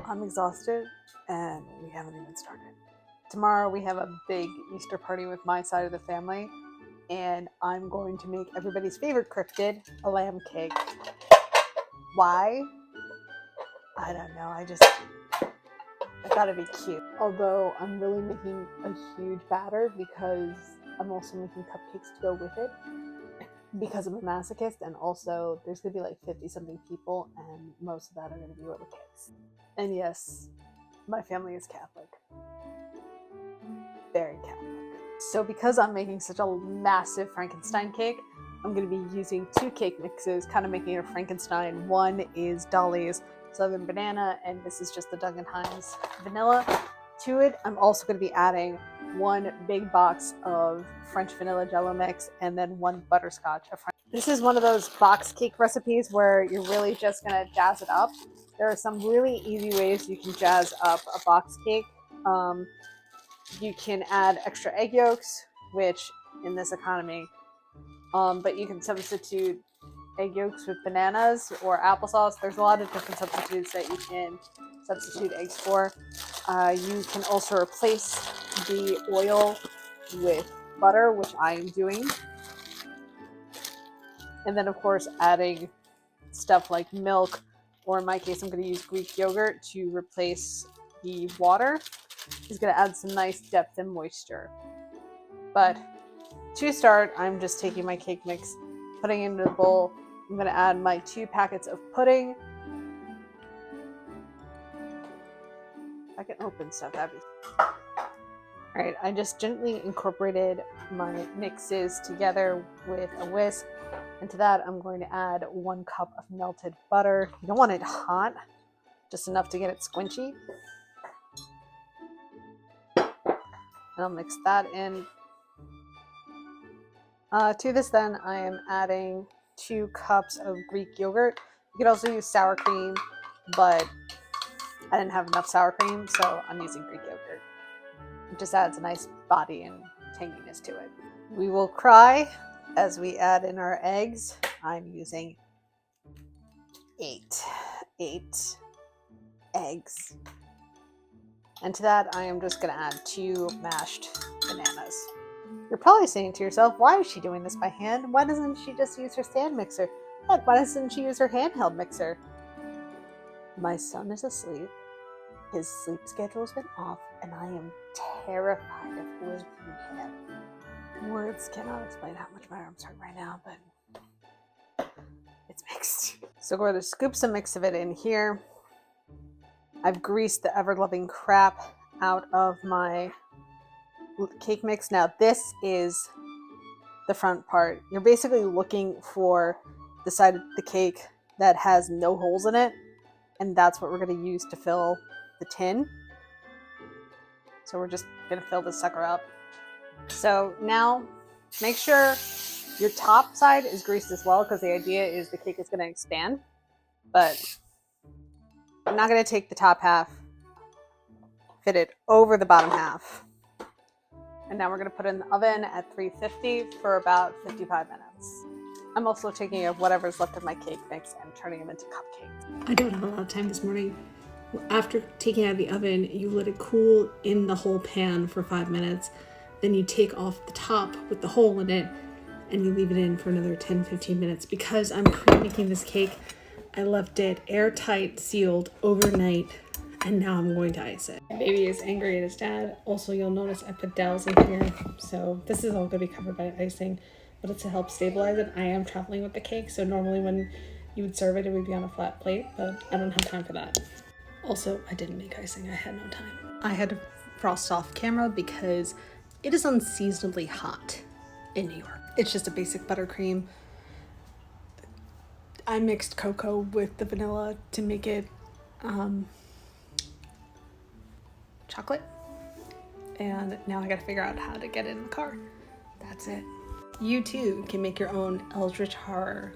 I'm exhausted and we haven't even started. Tomorrow we have a big Easter party with my side of the family, and I'm going to make everybody's favorite cryptid, a lamb cake. Why? I don't know. I gotta be cute. Although I'm really making a huge batter because I'm also making cupcakes to go with it because I'm a masochist, and also there's gonna be like 50 something people and most of that are gonna be little kids. And yes, my family is Catholic. Very Catholic. So because I'm making such a massive Frankenstein cake, I'm going to be using 2 cake mixes, kind of making it a Frankenstein. One is Dolly's Southern Banana, and this is just the Duncan Hines vanilla. To it, I'm also going to be adding 1 big box of French vanilla jello mix and then 1 butterscotch. This is one of those box cake recipes where you're really just going to jazz it up. There are some really easy ways you can jazz up a box cake. You can add extra egg yolks, which in this economy, but you can substitute egg yolks with bananas or applesauce. There's a lot of different substitutes that you can substitute eggs for. You can also replace the oil with butter, which I am doing. And then, of course, adding stuff like milk, or in my case, I'm going to use Greek yogurt to replace the water. Is going to add some nice depth and moisture. But to start, I'm just taking my cake mix, putting it into the bowl. I'm going to add my 2 packets of pudding. If I can open stuff, that'd be... Alright, I just gently incorporated my mixes together with a whisk. And to that, I'm going to add 1 cup of melted butter. You don't want it hot, just enough to get it squinchy. And I'll mix that in. To this then, I am adding 2 cups of Greek yogurt. You could also use sour cream, but I didn't have enough sour cream, so I'm using Greek yogurt. It just adds a nice body and tanginess to it. We will cry as we add in our eggs. I'm using 8 eggs. And to that, I am just going to add 2 mashed bananas. You're probably saying to yourself, why is she doing this by hand? Why doesn't she just use her stand mixer? Heck, why doesn't she use her handheld mixer? My son is asleep. His sleep schedule's been off, and I am terrified of waking him. Words cannot explain how much my arms hurt right now, but it's mixed. So we're going to scoop some mix of it in here. I've greased the ever-loving crap out of my cake mix. Now this is the front part. You're basically looking for the side of the cake that has no holes in it, and that's what we're going to use to fill the tin. So we're just going to fill this sucker up. So now make sure your top side is greased as well, because the idea is the cake is going to expand. But I'm not going to take the top half, fit it over the bottom half. And now we're going to put it in the oven at 350 for about 55 minutes. I'm also taking whatever's left of my cake mix and turning them into cupcakes. I don't have a lot of time this morning. After taking it out of the oven, you let it cool in the whole pan for 5 minutes. Then you take off the top with the hole in it and you leave it in for another 10-15 minutes. Because I'm pre-making this cake, I left it airtight, sealed overnight, and now I'm going to ice it. Baby is angry at his dad. Also, you'll notice I put dowels in here, so this is all going to be covered by icing, but it's to help stabilize it. I am traveling with the cake, so normally when you would serve it, it would be on a flat plate, but I don't have time for that. Also, I didn't make icing. I had no time. I had to frost off camera because it is unseasonably hot in New York. It's just a basic buttercream. I mixed cocoa with the vanilla to make it chocolate, and now I gotta figure out how to get it in the car. That's it. You too can make your own eldritch horror